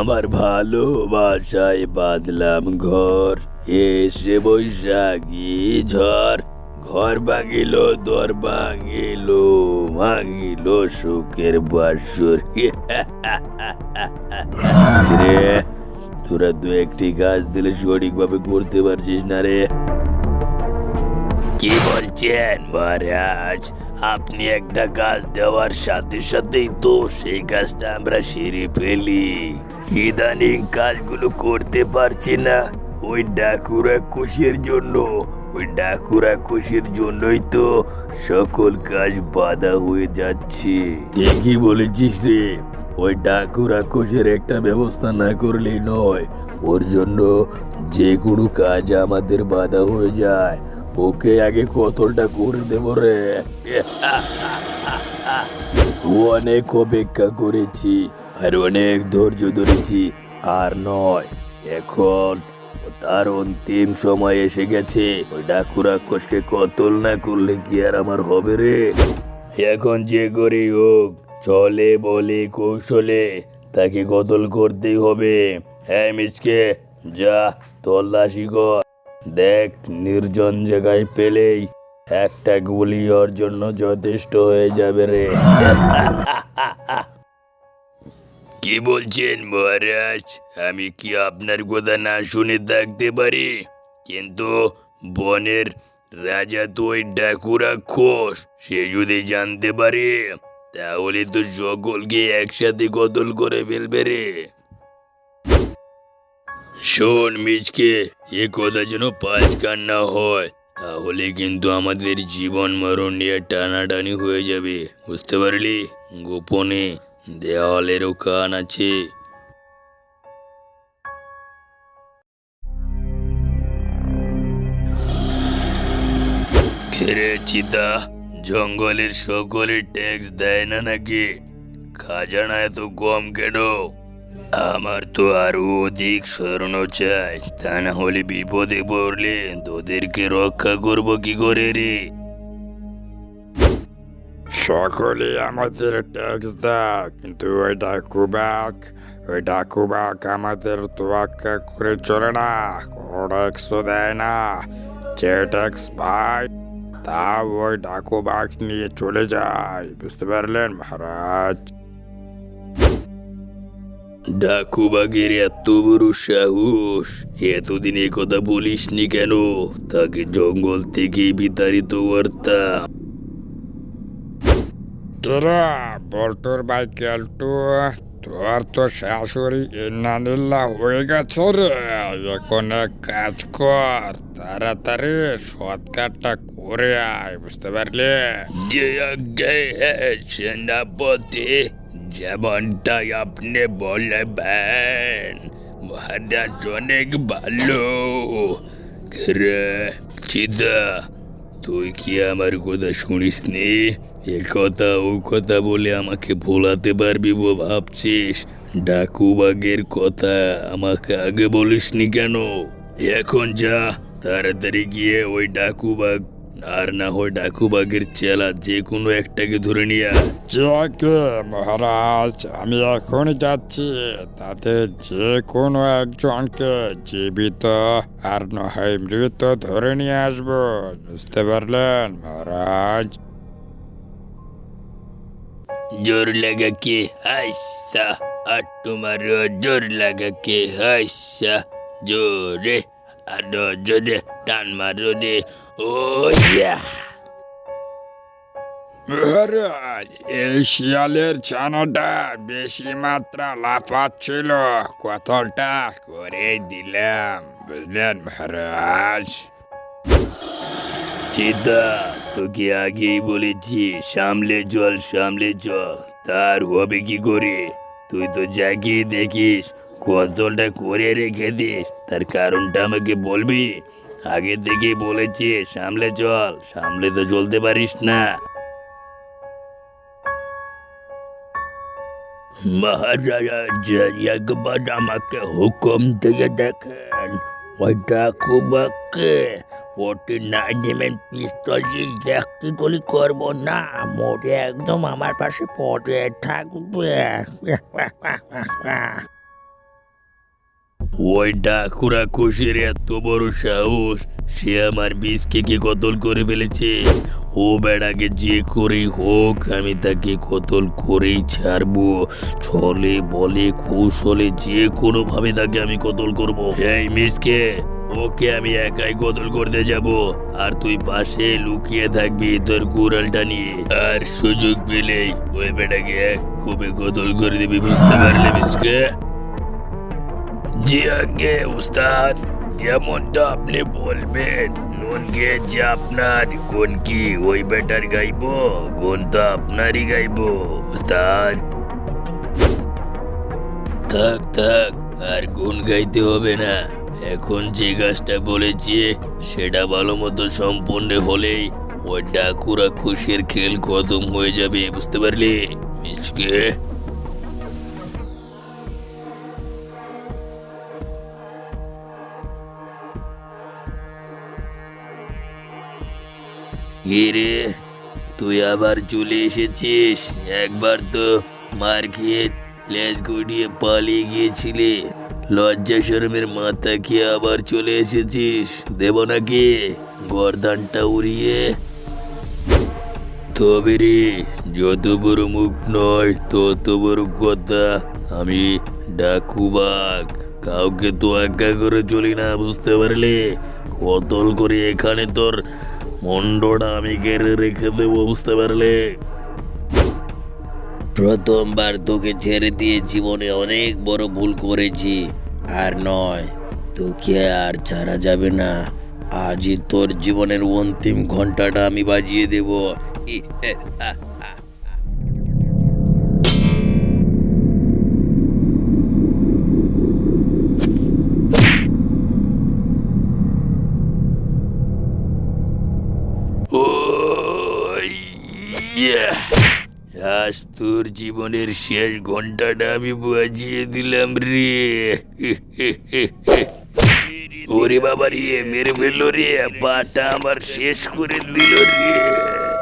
আমার ভালোবাসায় বাঁধলাম ঘর, এসে বৈশাখী ঝড়। ঘর ভাঙিল, দর ভাঙিল, ভাঙিল সুখের বাসর। রে, তোরা দু একটি কাজ দিলে সঠিকভাবে করতে পারছিস না রে। কি বলছেন মহারাজ? আপনি একটা কাজ দেওয়ার সাথে সাথেই তো সেই কাজটা আমরা সেরে ফেলি। ইদানিং কাজগুলো করতে পারছি না ওই ডাকুরা খুশির জন্য। ওই ডাকুরা খুশির জন্যই তো সকল কাজ বাধা হয়ে যাচ্ছে। ঠিকই বলেছিস রে। ওই ডাকুরা খুশির একটা ব্যবস্থা না করলেই নয়। ওর জন্য যে কোনো কাজ আমাদের বাধা হয়ে যায়। ওকে আগে কতলটা করে দেব রে। অনেক অপেক্ষা করেছি আর অনেক ধৈর্য ধরেছি, আর নয়। এখন তার অন্তিম সময় এসে গেছে। ওই ডাকু রাক্ষসকে কতল না করলে কি আর আমার হবে রে। এখন যে করেই হোক, চলে বলে কৌশলে তাকে কতল করতেই হবে। হ্যাঁ মিচকে, যা তল্লাশি কর। দেখ, নির্জন জায়গায় পেলেই একটা গুলি ওর জন্য যথেষ্ট হয়ে যাবে রে। কি বলছেন মহারাজ? আমি কি আপনার কথা না শুনে থাকতে পারি? কিন্তু বনের রাজা তো ওই ডাকু রাক্ষস। সে যদি জানতে পারে তাহলে তো সকলকে একসাথে কতল করে ফেলবে রে। শোন মিচকে, এ কথা যেন পাঁচকান না হয়, তাহলে কিন্তু আমাদের জীবন মরণ নিয়ে টানাটানি হয়ে যাবে, বুঝতে পারলি? গোপনে দেওয়ালেরও কান আছে। রে চিতা, জঙ্গলের সকলের ট্যাক্স দেয় না নাকি? খাজানা এত কম কেন? আমার তো আরো অধিক স্বর্ণ চাই, তা না হলে বিপদে পড়লে তোদেরকে রক্ষা করব কি করে রে? সকলে আমাদের ট্যাক্স দেয়, কিন্তু ওই ডাকুবাক আমাদের তোয়াক্কা করে চলে না। কোনো ট্যাক্সও দেয় না। যে ট্যাক্স পায় তা ওই ডাকুবাক নিয়ে চলে যায়, বুঝতে পারলেন মহারাজ? ডাকুবাগের এত বড় সাহস! এতদিন এ কথা বলিসনি কেন? তাকে জঙ্গল থেকেই বিতাড়িত করতাম। তোরা বল্টুর ভাই কেলটু, তোর তো শাশুড়ি ইন্নানিল্লাহ হয়ে গেছে রে। এখন এক কাজ কর, তাড়াতাড়ি সৎকারটা করে আয়, বুঝতে পারলে? যে আজ্ঞে সেনাপতি, যেমনটাই আপনি বলবেন। মহারাজ অনেক ভালো। রে চিতা, তুই কি আমার কথা শুনিসনি? এ কথা ও কথা বলে আমাকে ভোলাতে পারবি ভাবছিস? ডাকুবাগের কথা আমাকে আগে বলিসনি কেন? এখন যা, তাড়াতাড়ি গিয়ে ওই ডাকুবাগ আর না হয় ডাকুবাগের চেলা যে কোনো একটাকে ধরে নিয়ে আয়। যাকে মহারাজ, আমি এখনই যাচ্ছি। তাতে যে কোনো একজনকে জীবিত আর নয় মৃত ধরে নিয়ে আসবো, বুঝতে পারলেন মহারাজ? জোর লাগা কে হাইসা, আর তোমার জোর লাগা কে হাইসা। জোরে আরো জোরে টান মারো রে। ও ইয়া! মহারাজ, এই শিয়ালের ছানাটা বেশি মাত্রা লাফাচ্ছিল, কতলটা করে দিলাম, বুঝলেন মহারাজ? চিতা, তোকে আগেই বলেছি সামলে চল, সামলে চল। তার হবে কি করে? তুই তো যাকে দেখিস কতলটা করে রেখে দিস, তার কারণটা আমাকে বলবি? আগে থেকে বলেছি সামলে চল, সামলে তো চলতে পারিস না। মহারাজ, একবার আমাকে হুকুম দিয়ে দেখেন। ওই ডাকুবাককে 49mm পিস্তল দিয়ে একটি গুলি করবো না, মরে একদম আমার পাশে পড়ে থাকবে। ওই ডাকুরা খুশির এত বড় সাহস, সে আমার বিষকে কি কতল করে ফেলেছে। ও বেড়াকে যে করেই হোক আমি তাকে কতল করেই ছাড়বো। ছলে বলে কৌশলে যে কোনো ভাবে তাকে আমি কতল করব। এই মিসকে, ওকে আমি একাই কতল করতে যাব, আর তুই পাশে লুকিয়ে থাকবি তোর কুড়ালটা নিয়ে। আর সুযোগ পেলেই ওই বেটাকে এক কোপে কতল করে দিবি, বুঝতে পারলে মিসকে? জি আগে উস্তাদ, যেমনটা আপনি বলবেন। নুন খেয়েছে আপনার, কোন কি ওই বেটার গাইবো? কোন তো আপনারই গাইবো উস্তাদ। থাক থাক, আর গুণ গাইতে হবে না। এখন যে গাছটা বলেছি সেটা ভালো মতো সম্পূর্ণ হলেই ওই ডাকুরা খুশির খেল খতম হয়ে যাবে, বুঝতে পারলি মিসকে? রে, তুই আবার চলে এসেছিস? একবার তো মার খেয়ে লেজ গুটিয়ে পালিয়ে গিয়েছিলি, লজ্জা শরমের মাথা খেয়ে আবার চলে এসেছিস। দেব নাকি গর্দানটা উড়িয়ে? তবে রে, যত বড় মুখ নয় তত বড় কথা। আমি ডাকুবাক, কাউকে তো একা করে চলি না, বুঝতে পারলে? কতল করে এখানে তোর মন্ডটা আমি গেড়ে রেখে দেবো, বুঝতে পারলে? প্রথমবার তোকে ছেড়ে দিয়ে জীবনে অনেক বড় ভুল করেছি, আর নয়, তোকে আর ছাড়া যাবে না। আজই তোর জীবনের অন্তিম ঘন্টাটা আমি বাজিয়ে দেব। ও ইয়া! আজ তোর জীবনের শেষ ঘন্টাটা আমি বাজিয়ে দিলাম রে। ওরে বাবা রে, মেরে ফেললো রে, পাটা আমার শেষ করে দিল রে।